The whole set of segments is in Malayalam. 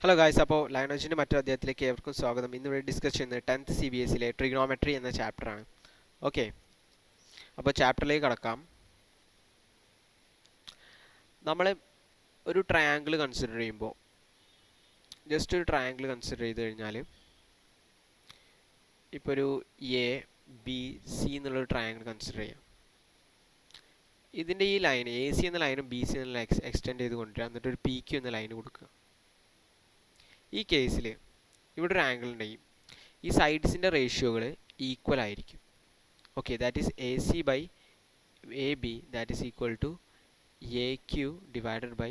ഹലോ ഗായ്സ്, അപ്പോൾ ലയണോജിൻ്റെ മറ്റൊരു അധ്യായത്തിലേക്ക് ഏവർക്കും സ്വാഗതം. ഇന്ന് ഇവിടെ ഡിസ്കസ് ചെയ്യുന്നത് 10th CBSE ട്രിഗ്നോമെട്രി എന്ന ചാപ്റ്ററാണ്. ഓക്കെ, അപ്പോൾ ചാപ്റ്ററിലേക്ക് കടക്കാം. നമ്മൾ ഒരു ട്രയാങ്കിൾ കൺസിഡർ ചെയ്യുമ്പോൾ, ജസ്റ്റ് ഒരു ട്രയാങ്കിൾ കൺസിഡർ ചെയ്ത് കഴിഞ്ഞാൽ, ഇപ്പോൾ ഒരു ABC എന്നുള്ളൊരു ട്രയാങ്കിൾ കൺസിഡർ ചെയ്യാം. ഇതിൻ്റെ ഈ ലൈൻ AC എന്ന ലൈനും BC എന്ന ലൈൻ എക്സ്റ്റെൻഡ് ചെയ്ത് കൊണ്ടുവരിക, എന്നിട്ട് ഒരു PQ എന്ന ലൈൻ കൊടുക്കുക. ഈ കേസിൽ ഇവിടെ ഒരു ആംഗിൾ ഉണ്ടെങ്കിൽ ഈ സൈഡ്സിൻ്റെ റേഷ്യോകൾ ഈക്വൽ ആയിരിക്കും. Okay, that is AC by AB that is equal to AQ divided by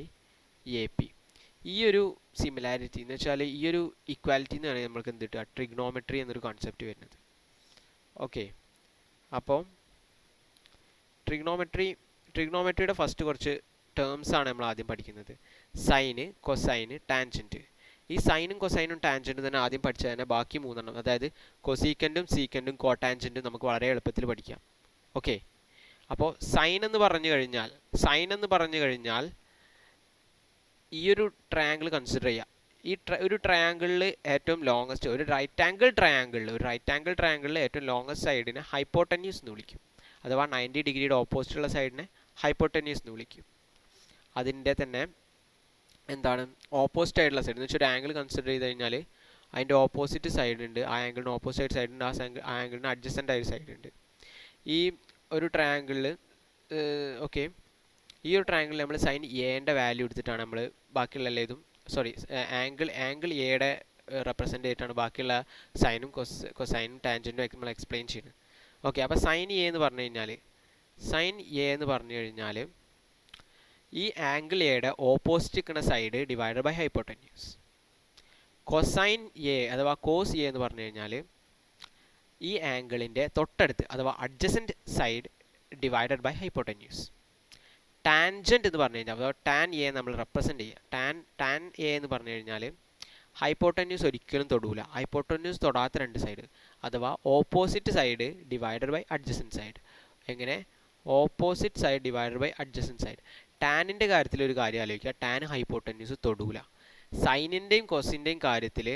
AP. ഈ ഒരു സിമിലാരിറ്റി എന്ന് വെച്ചാൽ ഈ ഒരു ഇക്വാലിറ്റി എന്ന് പറയുന്നത് നമ്മൾക്ക് എന്ത് കിട്ടുക, ട്രിഗ്നോമെട്രി എന്നൊരു കോൺസെപ്റ്റ് വരുന്നത്. ഓക്കെ, അപ്പോൾ ട്രിഗ്നോമെട്രിയുടെ ഫസ്റ്റ് കുറച്ച് ടേംസ് ആണ് നമ്മൾ ആദ്യം പഠിക്കുന്നത്. Sine, cosine, tangent. ഈ സൈനും കൊസൈനും ടാൻജൻറ്റും തന്നെ ആദ്യം പഠിച്ചാൽ തന്നെ ബാക്കി മൂന്നെണ്ണം, അതായത് കൊസീക്കൻറ്റും സീക്കൻറ്റും കോടാൻജൻറ്റും നമുക്ക് വളരെ എളുപ്പത്തിൽ പഠിക്കാം. ഓക്കെ, അപ്പോൾ സൈൻ എന്ന് പറഞ്ഞു കഴിഞ്ഞാൽ ഈ ഒരു ട്രയാങ്കിൾ കൺസിഡർ ചെയ്യുക. ഈ ഒരു ട്രയാങ്കിളിൽ ഏറ്റവും ലോങ്ങസ്റ്റ്, ഒരു റൈറ്റ് ആംഗിൾ ട്രയാങ്കിളിൽ ഏറ്റവും ലോങ്ങസ്റ്റ് സൈഡിനെ ഹൈപ്പോട്ടന്യൂസ് എന്ന് വിളിക്കും. അഥവാ 90 ഡിഗ്രിയുടെ ഓപ്പോസിറ്റുള്ള സൈഡിനെ ഹൈപ്പോട്ടന്യൂസ് എന്ന് വിളിക്കും. അതിൻ്റെ തന്നെ എന്താണ് ഓപ്പോസിറ്റ് ആയിട്ടുള്ള സൈഡ് എന്ന് വെച്ചാൽ ഒരു ആംഗിൾ കൺസിഡർ ചെയ്ത് കഴിഞ്ഞാൽ അതിൻ്റെ ഓപ്പോസിറ്റ് സൈഡ് ഉണ്ട്, ആ ആംഗിളിന് ഓപ്പോസിറ്റ് സൈഡ് ഉണ്ട്, ആ ആംഗിളിന് അഡ്ജസ്റ്റൻ്റ് ആയ സൈഡ് ഉണ്ട്. ഈ ഒരു ട്രയാങ്കിളിൽ ഓക്കെ, ഈ ഒരു ട്രയാങ്കിളിൽ നമ്മൾ സൈൻ എയുടെ വാല്യൂ എടുത്തിട്ടാണ് നമ്മൾ ബാക്കിയുള്ള എല്ലാതും ആംഗിൾ എയുടെ റെപ്രസെൻ്റ് ചെയ്തിട്ടാണ് ബാക്കിയുള്ള സൈനും കൊസൈനും ടാൻജൻറ്റും നമ്മൾ എക്സ്പ്ലെയിൻ ചെയ്യുന്നത്. ഓക്കെ, അപ്പോൾ സൈൻ എ എന്ന് പറഞ്ഞു കഴിഞ്ഞാൽ ഈ ആംഗിൾ എയുടെ ഓപ്പോസിറ്റ് നിൽക്കുന്ന side divided by hypotenuse. Cosine A അഥവാ കോസ് എ എന്ന് പറഞ്ഞു കഴിഞ്ഞാൽ ഈ ആംഗിളിൻ്റെ തൊട്ടടുത്ത് അഥവാ adjacent side divided by hypotenuse. Tangent എന്ന് പറഞ്ഞു കഴിഞ്ഞാൽ അഥവാ ടാൻ എ നമ്മൾ റെപ്രസെൻ്റ് ചെയ്യുക. ടാൻ എ എന്ന് പറഞ്ഞു കഴിഞ്ഞാൽ ഹൈപ്പോട്ടന്യൂസ് ഒരിക്കലും തൊടൂല. ഹൈപ്പോട്ടന്യൂസ് തൊടാത്ത രണ്ട് സൈഡ് അഥവാ opposite side divided by adjacent side. എങ്ങനെ? Opposite side divided by adjacent side. ടാനിൻ്റെ കാര്യത്തിൽ ഒരു കാര്യം ആലോചിക്കുക, ടാൻ ഹൈപ്പോട്ടന്യൂസ് തൊടൂല. സൈനിൻ്റെയും കൊസിൻ്റെയും കാര്യത്തിൽ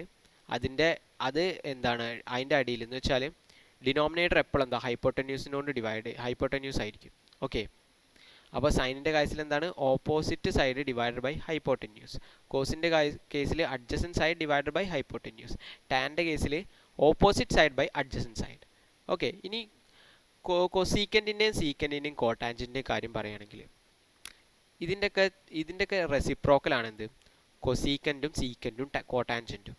അത് എന്താണ് അതിൻ്റെ അടിയിൽ എന്ന് വെച്ചാൽ ഡിനോമിനേറ്റർ എപ്പോഴും എന്താ ഹൈപ്പോട്ടന്യൂസിനോട് ഹൈപ്പോട്ടന്യൂസ് ആയിരിക്കും. ഓക്കെ, അപ്പോൾ സൈനിൻ്റെ കേസിൽ എന്താണ് opposite side divided by hypotenuse. കോസിൻ്റെ കേസിൽ adjacent side divided by hypotenuse. ടാൻ്റെ കേസിൽ opposite side by adjacent side. Okay, ഇനി കൊസീക്കൻറ്റിൻ്റെയും സീക്കൻറ്റിൻ്റെയും കോടാൻജൻറ്റിൻ്റെയും കാര്യം പറയുകയാണെങ്കിൽ ഇതിൻ്റെയൊക്കെ റെസിപ്രോക്കലാണ് എന്ത്, കൊസീക്കൻറ്റും സീക്കൻറ്റും കോടാൻജൻറ്റും.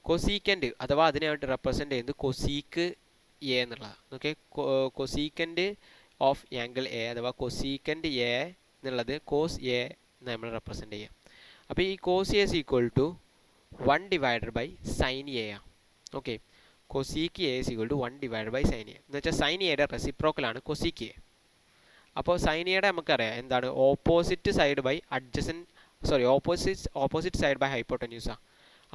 കൊസീക്കൻറ്റ് അഥവാ അതിനായിട്ട് റെപ്രസെൻ്റ് ചെയ്യുന്നത് കൊസീക്ക് എ എന്നുള്ളതാണ്. Okay, cosecant of angle A അഥവാ കൊസീക്കൻറ്റ് എ എന്നുള്ളത് കോസ് എ നമ്മൾ റെപ്രസെൻ്റ് ചെയ്യാം. അപ്പോൾ ഈ cos A is equal to 1 divided by sine A ആണ്. Okay, cosec A is equal to 1 divided by sine A എന്ന് വെച്ചാൽ സൈൻ എയുടെ റെസിപ്രോക്കലാണ് കൊസീക്ക് എ. അപ്പോൾ സൈൻ എയുടെ നമുക്കറിയാം എന്താണ് opposite side by opposite side by ഹൈപ്പോട്ടന്യൂസാണ്.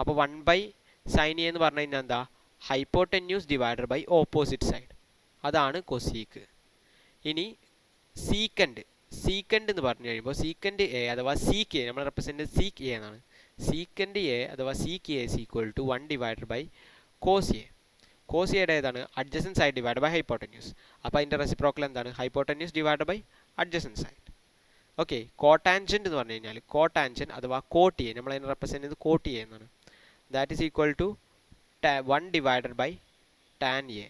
അപ്പോൾ 1 ബൈ സൈൻ എ എന്ന് പറഞ്ഞു കഴിഞ്ഞാൽ എന്താ hypotenuse divided by opposite side, അതാണ് കൊസീക്ക്. ഇനി സീക്കൻഡ് എന്ന് പറഞ്ഞു കഴിയുമ്പോൾ സീക്കൻഡ് എ അഥവാ സീക്ക് എ നമ്മൾ റെപ്രസെൻ്റ് സീക്ക് എ എന്നാണ്. സീക്കൻഡ് എ അഥവാ sec A is equal to 1 divided by cos A. Cos എയുടെ ഏതാണ് adjacent side divide by hypotenuse. അപ്പോൾ അതിൻ്റെ റെസിപ്രോക്കൽ എന്താണ് hypotenuse divide by adjacent side. Okay, cotangent എന്ന് പറഞ്ഞു കഴിഞ്ഞാൽ കോടാൻജൻറ്റ് അഥവാ കോട്ട് എ നമ്മൾ അതിനെ റെപ്രസെൻ്റ് ചെയ്യുന്നത് കോട്ട് എ എന്നാണ്. That is equal to 1 divided by tan A.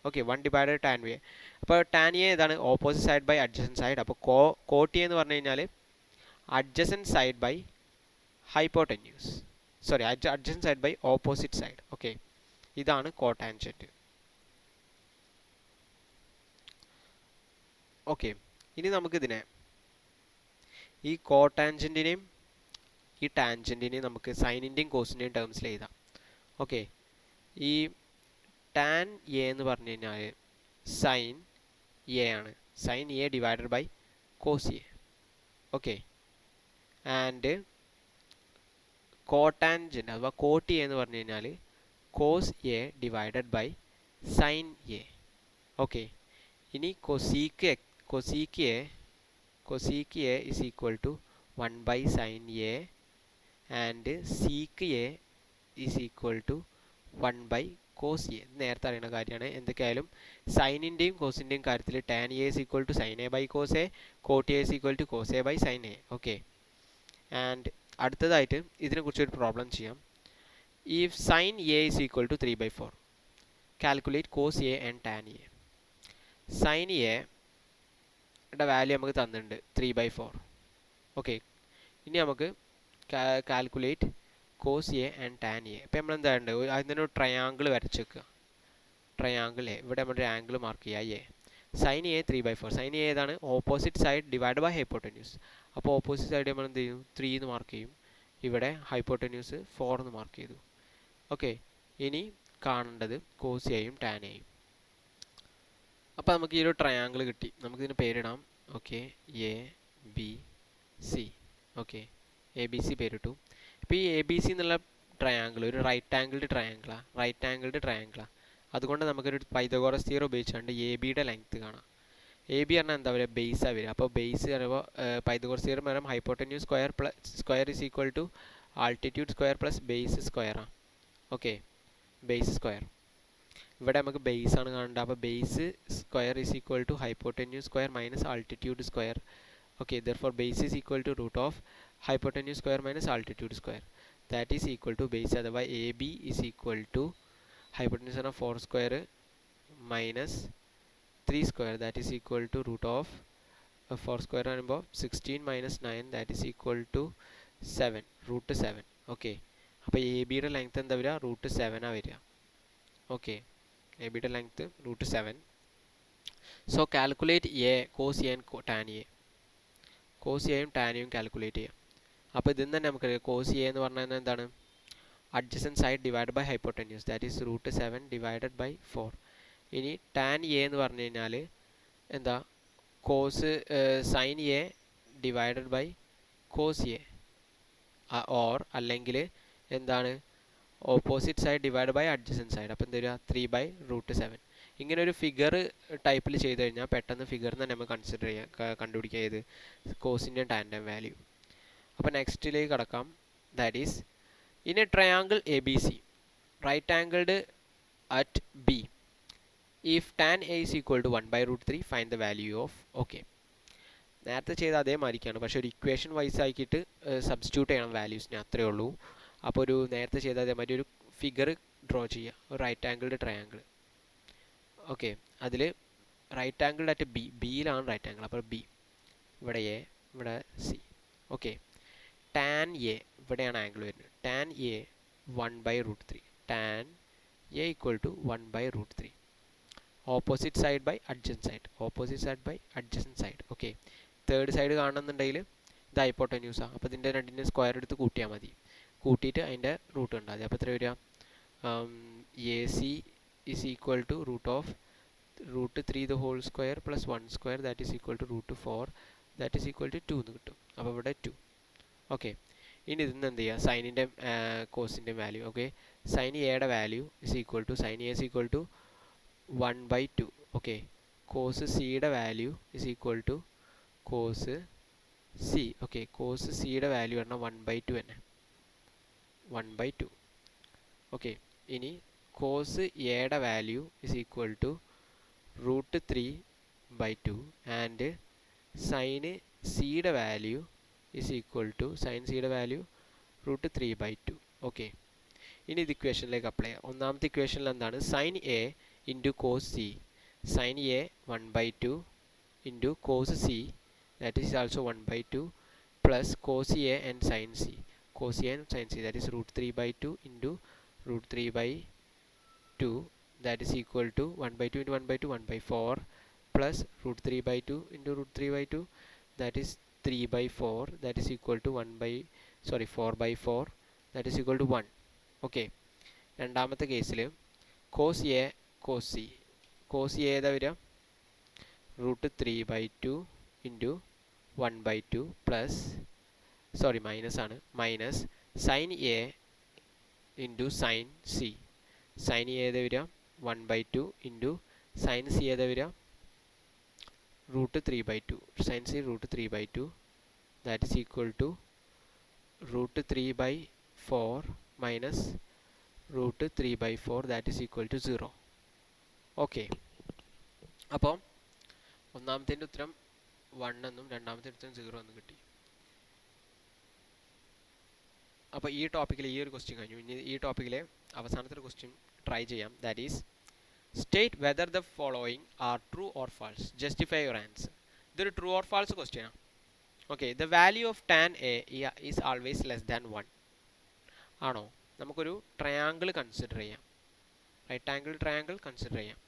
Okay, 1 divided tan A. അപ്പോൾ ടാൻ എ ഏതാണ് opposite side by adjacent side. അപ്പോൾ കോട്ട് എ എന്ന് പറഞ്ഞു കഴിഞ്ഞാൽ adjacent side by hypotenuse, adjacent side by opposite side. Okay, ഇതാണ് കോടാൻജൻറ്റ്. ഓക്കെ, ഇനി നമുക്കിതിനെ ഈ കോടാൻജൻറ്റിനെയും ഈ ടാൻജൻറ്റിനെയും നമുക്ക് സൈനിൻ്റെയും കോസിൻ്റെയും ടേംസിൽ എഴുതാം. ഓക്കെ, ഈ ടാൻ എ എന്ന് പറഞ്ഞു കഴിഞ്ഞാൽ സൈൻ എ ആണ്. Sine A divided by cos A. Okay, and cotangent അഥവാ കോട്ട് എ എന്ന് പറഞ്ഞു കഴിഞ്ഞാൽ cos A divided by sine A. Okay, ഇനി cosec A is equal to 1 by sin a and sec A is equal to 1 by cos A. നേരത്തെ അറിയുന്ന കാര്യമാണ്. എന്തൊക്കെയായാലും സൈനിൻ്റെയും കോസിൻ്റെയും കാര്യത്തിൽ tan A is equal to sine A by cos A, cot A is equal to cos A by sine A. Okay. And അടുത്തതായിട്ട് ഇതിനെക്കുറിച്ച് ഒരു പ്രോബ്ലം ചെയ്യാം. If sine A is equal to 3/4, calculate cos A and tan A. Sine എയുടെ വാല്യൂ നമുക്ക് തന്നിട്ടുണ്ട് 3/4. ഓക്കെ. ഇനി നമുക്ക് calculate cos A and tan A. ഇപ്പോൾ നമ്മൾ എന്താ ഉണ്ട്, അതിനൊരു ട്രയാങ്കിൾ വരച്ച് വെക്കുക. ട്രയാങ്കിൾ എ, ഇവിടെ നമ്മളൊരു ആംഗിൾ മാർക്ക് ചെയ്യുക A. Sine A 3/4. Sine A ഏതാണ്? Opposite side divide by hypotenuse. അപ്പോൾ ഓപ്പോസിറ്റ് സൈഡ് നമ്മൾ എന്ത് ചെയ്യും? 3 എന്ന് മാർക്ക് ചെയ്യും. ഇവിടെ ഹൈപ്പോട്ടന്യൂസ് 4 എന്ന് മാർക്ക് ചെയ്തു. ഓക്കെ. ഇനി കാണേണ്ടത് കോസ് എയും ടാൻ എയും. അപ്പോൾ നമുക്ക് ഈ ഒരു ട്രയാങ്കിൾ കിട്ടി. നമുക്കിതിന് പേരിടാം. Okay, A B C. Okay, A B C പേരിട്ടു. ഇപ്പോൾ ഈ എ ബി സി എന്നുള്ള ട്രയാങ്കിൾ ഒരു റൈറ്റ് ആംഗിൾഡ് ട്രയാങ്കിളാണ്. അതുകൊണ്ട് നമുക്കൊരു പൈതഗോറസ് തിയറം ഉപയോഗിച്ചുകൊണ്ട് എ ബിയുടെ ലെങ്ത്ത് കാണാം. എ ബി പറഞ്ഞാൽ എന്താ പറയുക? ബേസാണ് വരിക. അപ്പോൾ ബേസ് പറയുമ്പോൾ പൈതഗോറസ് തിയറം പറയാം hypotenuse square is equal to altitude square plus base സ്ക്വയറാണ്. Okay, base square. ഇവിടെ നമുക്ക് ബേസ് ആണ് കാണേണ്ടത്. അപ്പോൾ base square is equal to hypotenuse square minus altitude square. Okay, therefore base is equal to root of hypotenuse square minus altitude square. That is equal to base അഥവാ A B is equal to hypotenuse ആണ് 4 square minus 3 square, that is equal to root of 4 square ആകുമ്പോൾ 16 minus 9, that is equal to 7, root 7. Okay, അപ്പോൾ എ ബിയുടെ ലെങ്ത്ത് എന്താ വരിക? root 7 ആണ് വരിക. ഓക്കെ, എ ബിയുടെ length root 7. So calculate A, cos A and tan A. Cos എയും ടാനെയും കാൽക്കുലേറ്റ് ചെയ്യാം. അപ്പോൾ ഇതിൽ നിന്ന് തന്നെ നമുക്കറിയാം കോസ് എ എന്ന് പറഞ്ഞാൽ എന്താണ്? Adjacent side divide by hypotenuse, that is root 7 divided by 4. ഇനി ടാൻ എ എന്ന് പറഞ്ഞു കഴിഞ്ഞാൽ എന്താ? Cos sine A divided by cos A, or അല്ലെങ്കിൽ എന്താണ്? Opposite side divide by adjacent side. അപ്പോൾ എന്താ വരിക? 3/√7. ഇങ്ങനെ ഒരു ഫിഗർ ടൈപ്പിൽ ചെയ്ത് കഴിഞ്ഞാൽ പെട്ടെന്ന് ഫിഗറിൽ തന്നെ നമുക്ക് കൺസിഡർ ചെയ്യാം, കണ്ടുപിടിക്കുക ഏത് കോസിൻ്റെയും ടാൻ്റെയും വാല്യൂ. അപ്പോൾ നെക്സ്റ്റിലേക്ക് കടക്കാം. That is in a triangle A B C right angled at B, if tan A is equal to 1/√3 find the value of. Okay, നേരത്തെ ചെയ്ത അതേമാതിരിക്കാണ്, പക്ഷേ ഒരു ഇക്വേഷൻ വൈസ് ആക്കിയിട്ട് സബ്സ്റ്റിറ്റ്യൂട്ട് ചെയ്യണം വാല്യൂസിന്, അത്രയേ ഉള്ളൂ. അപ്പോൾ ഒരു നേരത്തെ ചെയ്ത അതേമാതിരി ഒരു ഫിഗർ ഡ്രോ ചെയ്യുക, ഒരു റൈറ്റ് ആംഗിൾഡ് ട്രയാങ്കിൾ. ഓക്കെ, അതിൽ റൈറ്റ് ആംഗിൾ അറ്റ് ബി, ബിയിലാണ് റൈറ്റ് ആംഗിൾ. അപ്പോൾ ബി, ഇവിടെ എ, ഇവിടെ സി. ഓക്കെ, ടാൻ എ, ഇവിടെയാണ് ആംഗിൾ വരുന്നത്. Tan A 1/√3, tan A equal to 1/√3. Opposite side by adjacent side, opposite side by adjacent side. Okay, third side കാണണമെന്നുണ്ടെങ്കിൽ ഇത് ഹൈപ്പോട്ടന്യൂസാണ്. അപ്പോൾ ഇതിൻ്റെ രണ്ടിൻ്റെ സ്ക്വയർ എടുത്ത് കൂട്ടിയാൽ മതി. കൂട്ടിയിട്ട് അതിൻ്റെ റൂട്ട് ഉണ്ടാകും. അപ്പോൾ എത്ര വരിക? A C is equal to root of √3 the whole square plus 1 square, that is equal to √4, that is equal to 2 എന്ന് കിട്ടും. അപ്പോൾ ഇവിടെ 2. ഓക്കെ, ഇനി ഇതിൽ നിന്ന് എന്ത് ചെയ്യുക? സൈനിൻ്റെ കോസിൻ്റെ വാല്യൂ. ഓക്കെ, സൈൻ എയുടെ value is equal to sine A is equal to 1/2. Okay, cos സിയുടെ value is equal to cos C. Okay, cos സിയുടെ വാല്യൂ പറഞ്ഞാൽ 1/2 തന്നെ, 1/2. ഓക്കെ, ഇനി കോസ് എയുടെ value is equal to √3/2 and sine സിയുടെ value is equal to sine സിയുടെ വാല്യൂ √3/2. ഓക്കെ, ഇനി ഇത് ഇക്വേഷനിലേക്ക് അപ്ലൈ ചെയ്യാം. ഒന്നാമത്തെ ഇക്വേഷനിൽ എന്താണ്? Sine A into cos C, sine A 1/2 into cos C, that is also 1/2 plus cos A and sine C, cos A and sine C, that is √3/2 into √3/2, that is equal to 1/2 into 1/2 1/4 plus √3/2 into √3/2, that is 3/4, that is equal to 4/4, that is equal to 1. Okay, രണ്ടാമത്തെ കേസിൽ cos A cos C, cos A ഏതാ വരിക? √3/2 ഇൻറ്റു 1/2 പ്ലസ് മൈനസ് ആണ്, minus sine A into sine C, sine A ഏതാ വരിക? 1/2 ഇൻറ്റു സൈൻ സി ഏതാ വരിക? √3/2, sine C √3/2, that is equal to root 3/4 minus root 3/4 that is equal to 0. Okay, അപ്പോൾ ഒന്നാമത്തേൻ്റെ ഉത്തരം 1 എന്നും രണ്ടാമത്തെ ഉത്തരം 0 എന്നും കിട്ടി. അപ്പോൾ ഈ ടോപ്പിക്കിൽ ഈ ഒരു ക്വസ്റ്റ്യൻ കഴിഞ്ഞു. ഇനി ഈ ടോപ്പിക്കിലെ അവസാനത്തെ ഒരു ക്വസ്റ്റ്യൻ ട്രൈ ചെയ്യാം. That is state whether the following are true or false, justify your answer. ഇതൊരു ട്രൂ ഓർ ഫാൾസ് ക്വസ്റ്റ്യനാണ്. Okay, the value of tan A is always less than 1 ആണോ? നമുക്കൊരു ട്രയാങ്കിൾ കൺസിഡർ ചെയ്യാം. റൈറ്റ് ആംഗിൾ ട്രയാങ്കിൾ കൺസിഡർ ചെയ്യാം.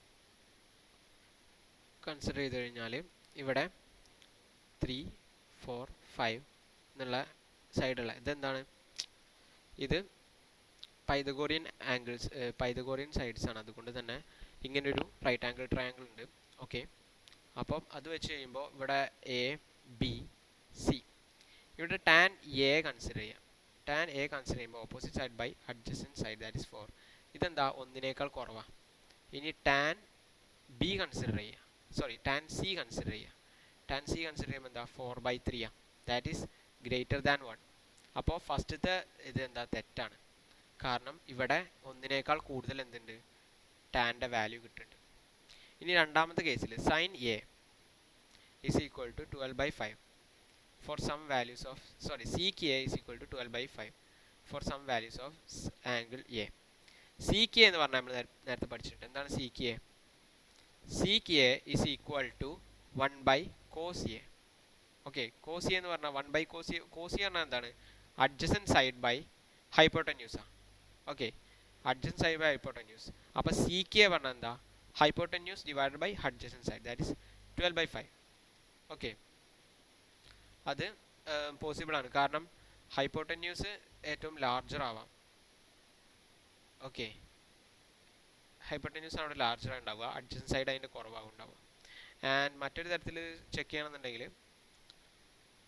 കൺസിഡർ ചെയ്ത് കഴിഞ്ഞാൽ ഇവിടെ 3, 4, 5 എന്നുള്ള സൈഡുള്ള ഇതെന്താണ്? ഇത് പൈതഗോറിയൻ ആംഗിൾസ്, പൈതഗോറിയൻ സൈഡ്സ് ആണ്. അതുകൊണ്ട് തന്നെ ഇങ്ങനൊരു റൈറ്റ് ആംഗിൾ ട്രയാങ്കിൾ ഉണ്ട്. ഓക്കെ, അപ്പം അത് വെച്ച് കഴിയുമ്പോൾ ഇവിടെ എ ബി സി, ഇവിടെ tan A കൺസിഡർ ചെയ്യാം. tan A കൺസിഡർ ചെയ്യുമ്പോൾ opposite side by adjacent side that is 4. ഇതെന്താ? ഒന്നിനേക്കാൾ കുറവാണ്. ഇനി tan B കൺസിഡർ ചെയ്യുക, സോറി tan C കൺസിഡർ ചെയ്യുക. tan C കൺസിഡർ ചെയ്യുമ്പോൾ എന്താ? 4/3 ആണ്. That is greater than 1. അപ്പോൾ ഫസ്റ്റത്തെ ഇത് എന്താ? തെറ്റാണ്. കാരണം ഇവിടെ ഒന്നിനേക്കാൾ കൂടുതൽ എന്തുണ്ട്? ടാൻ്റെ വാല്യൂ കിട്ടുന്നുണ്ട്. ഇനി രണ്ടാമത്തെ കേസിൽ sin A is equal to 12/5 for some values of, sorry, sec A is equal to 12/5 for some values of angle A. sec A എന്ന് പറഞ്ഞാൽ നമ്മൾ നേരത്തെ പഠിച്ചിട്ടുണ്ട്. എന്താണ് sec A? sec A is equal to 1/cos A. Okay, cos A എന്ന് പറഞ്ഞാൽ 1/cos A. cos A പറഞ്ഞാൽ എന്താണ്? അഡ്ജസൻറ്റ് സൈഡ് ബൈ ഹൈപ്പോട്ടന്യൂസ് ആണ്. Okay, adjacent side by hypotenuse. അപ്പോൾ sec A പറഞ്ഞാൽ എന്താ? Hypotenuse divided by adjacent side, that is 12/5. Okay, അത് പോസിബിൾ ആണ്. കാരണം ഹൈപ്പോട്ടന്യൂസ് ഏറ്റവും ലാർജർ ആവാം. ഓക്കെ, ഹൈപ്പോട്ടന്യൂസ് അവിടെ ലാർജർ ഉണ്ടാവുക, അഡ്ജസൻറ്റ് സൈഡ് അതിൻ്റെ കുറവാകും ഉണ്ടാവുക. ആൻഡ് മറ്റൊരു തരത്തിൽ ചെക്ക് ചെയ്യണമെന്നുണ്ടെങ്കിൽ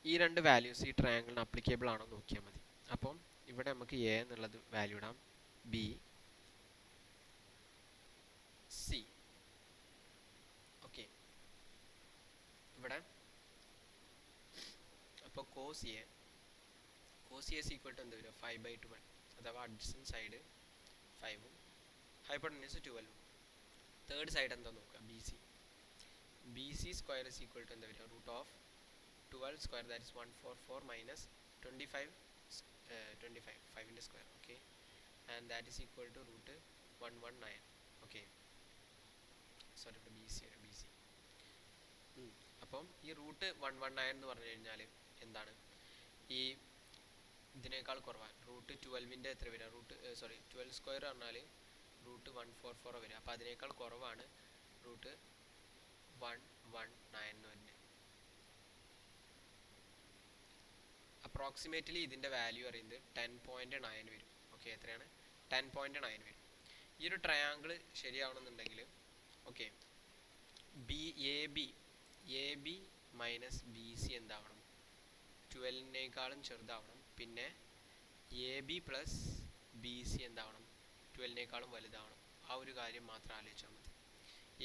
ഈ രണ്ട് വാല്യൂസ് ഈ ട്രയാങ്കിളിന് അപ്ലിക്കബിൾ ആണോ നോക്കിയാൽ മതി. അപ്പം ഇവിടെ നമുക്ക് എ എന്നുള്ളത് വാല്യൂ ഇടാം, ബി സി. ഓക്കെ, ഇവിടെ അപ്പോൾ cos A is equal to എന്താ വരിക? 5/12, അഥവാ അഡ്ജസൻറ്റ് സൈഡ് 5ഉം ഹൈപ്പോട്ടന്യൂസ് 12ഉം. തേർഡ് സൈഡ് എന്താ നോക്കുക? B C square is equal to എന്താ വരിക? Root of 12 square, that is 144 minus 25 5ൻ്റെ square. Okay, and that is equal to root 119. Okay, sorry, ഇവിടെ ബി സി. അപ്പം ഈ റൂട്ട് 119 എന്ന് പറഞ്ഞു കഴിഞ്ഞാൽ എന്താണ്? ഈ ഇതിനേക്കാൾ കുറവാണ്. റൂട്ട് 12ൻ്റെ എത്ര വരിക? 12 സ്ക്വയർ പറഞ്ഞാൽ റൂട്ട് 144 വരിക. അപ്പോൾ അതിനേക്കാൾ കുറവാണ് റൂട്ട് 119 എന്ന് വരുന്നത്. അപ്രോക്സിമേറ്റ്ലി ഇതിൻ്റെ വാല്യൂ അറിയുന്നത് 10.9 വരും. ഓക്കെ, എത്രയാണ്? 10.9 വരും. ഈ ഒരു ട്രയാങ്കിൾ ശരിയാവണമെന്നുണ്ടെങ്കിൽ okay, A B minus B C എന്താവണം? 12നേക്കാളും ചെറുതാവണം. പിന്നെ A B plus B C എന്താവണം? 12നേക്കാളും വലുതാവണം. ആ ഒരു കാര്യം മാത്രം ആലോചിച്ചാൽ മതി.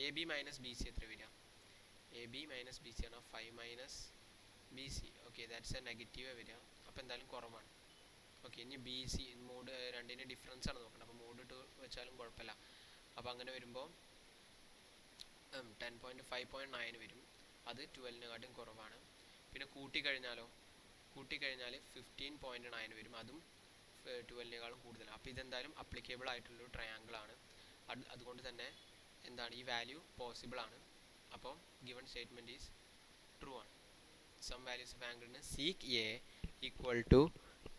A B minus B C എത്ര വരിക? A B minus B C ആണ് 5 minus B C. Okay, that's a negative വരിക. അപ്പോൾ എന്തായാലും കുറവാണ്. ഓക്കെ, ഇനി ബി സി മോഡ് രണ്ടിൻ്റെ ഡിഫറൻസ് ആണ് നോക്കണം. അപ്പോൾ മോഡ് 2 വെച്ചാലും കുഴപ്പമില്ല. അപ്പോൾ അങ്ങനെ വരുമ്പോൾ 5.9 വരും. അത് 12നേക്കാട്ടും കുറവാണ്. പിന്നെ കൂട്ടിക്കഴിഞ്ഞാൽ 15.9 വരും. അതും 12നേക്കാളും കൂടുതലാണ്. അപ്പോൾ ഇതെന്തായാലും അപ്ലിക്കബിൾ ആയിട്ടുള്ളൊരു ട്രയാങ്കിളാണ്. അതുകൊണ്ട് തന്നെ എന്താണ്? ഈ വാല്യൂ പോസിബിൾ ആണ്. അപ്പോൾ ഗിവൺ സ്റ്റേറ്റ്മെൻറ്റ് ഈസ് ട്രൂ ആണ്. സം വാല്യൂസ് ഓഫ് ആംഗിളിന് sec A equal to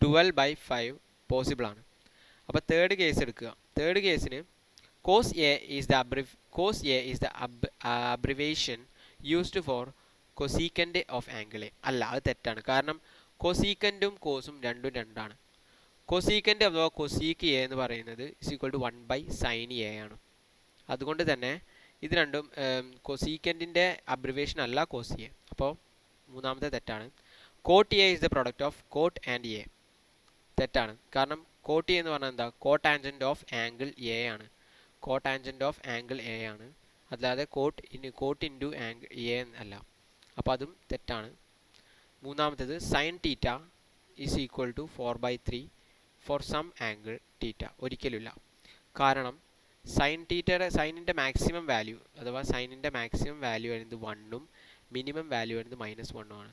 12/5 possible ആണ്. അപ്പോൾ തേർഡ് കേസ് എടുക്കുക. തേർഡ് കേസിന് cos A is the abbreviation used for cosecant of angle A. അല്ല, അത് തെറ്റാണ്. കാരണം കൊസീക്കൻറ്റും കോസും രണ്ടാണ്. കൊസീക്കൻ്റ് അഥവാ കൊസീക്ക് എ എന്ന് പറയുന്നത് is equal to 1/sin A ആണ്. അതുകൊണ്ട് തന്നെ ഇത് രണ്ടും കൊസീക്കൻറ്റിൻ്റെ അബ്രിവേഷൻ അല്ല കോസ് എ. അപ്പോൾ മൂന്നാമത്തെ തെറ്റാണ്. Cot A is the product of cot and A. തെറ്റാണ്. കാരണം കോട്ട് എ എന്ന് പറഞ്ഞാൽ എന്താ? കോട്ടാൻജൻറ്റ് ഓഫ് ആംഗിൾ എ ആണ്. കോട്ടാൻജൻറ്റ് ഓഫ് ആംഗിൾ എ ആണ്, അല്ലാതെ കോട്ട് ഇൻറ്റു ആംഗിൾ എ അല്ല. അപ്പോൾ അതും തെറ്റാണ്. മൂന്നാമത്തേത് sine theta is equal to 4/3 for some angle theta. ഒരിക്കലുമില്ല. കാരണം സൈനിൻ്റെ മാക്സിമം വാല്യൂ അഥവാ സൈനിൻ്റെ മാക്സിമം വാല്യൂ വരുന്നത് 1ഉം മിനിമം വാല്യൂ വരുന്നത് -1ഉം ആണ്.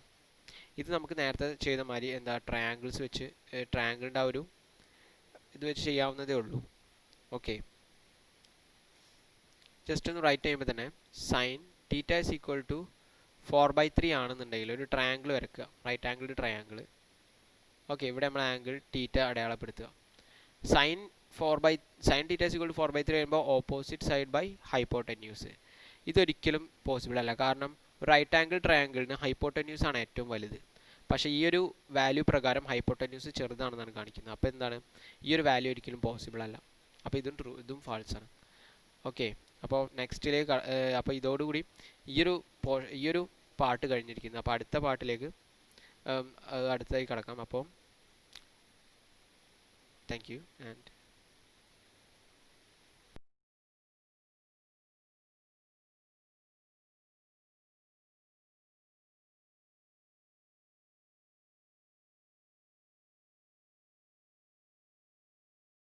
ഇത് നമുക്ക് നേരത്തെ ചെയ്ത മാതിരി എന്താ ട്രയാങ്കിൾസ് വെച്ച് ട്രയാങ്കിളിൻ്റെ ആ ഒരു ഇത് വെച്ച് ചെയ്യാവുന്നതേ ഉള്ളൂ. ഓക്കെ, ജസ്റ്റ് ഒന്ന് റൈറ്റ് ചെയ്യുമ്പോൾ തന്നെ sine theta is equal to 4/3 ആണെന്നുണ്ടെങ്കിൽ ഒരു ട്രയാങ്കിൾ വരയ്ക്കുക, റൈറ്റ് ആംഗിൾഡ് ട്രയാങ്കിൾ. ഓക്കെ, ഇവിടെ നമ്മൾ ആംഗിൾ തീറ്റ അടയാളപ്പെടുത്തുക. Sine theta is equal to 4/3 വരുമ്പോൾ ഓപ്പോസിറ്റ് സൈഡ് ബൈ ഹൈപ്പോട്ടന്യൂസ്. ഇതൊരിക്കലും പോസിബിൾ അല്ല. കാരണം ഒരു റൈറ്റ് ആംഗിൾ ട്രയാങ്കിളിന് ഹൈപ്പോട്ടന്യൂസ് ആണ് ഏറ്റവും വലുത്. പക്ഷേ ഈ ഒരു വാല്യൂ പ്രകാരം ഹൈപ്പോട്ടന്യൂസ് ചെറുതാണെന്നാണ് കാണിക്കുന്നത്. അപ്പോൾ എന്താണ്, ഈ ഒരു വാല്യൂ ഒരിക്കലും പോസിബിൾ അല്ല. അപ്പോൾ ഇതും ഫാൾസ് ആണ്. ഓക്കെ, അപ്പോൾ നെക്സ്റ്റിലേക്ക് അപ്പോൾ ഇതോടുകൂടി ഈ ഒരു പാർട്ട് കഴിഞ്ഞിരിക്കുന്നു. അപ്പോൾ അടുത്ത പാർട്ടിലേക്ക് അടുത്തതായി കിടക്കാം. അപ്പോൾ താങ്ക് യു ആൻഡ്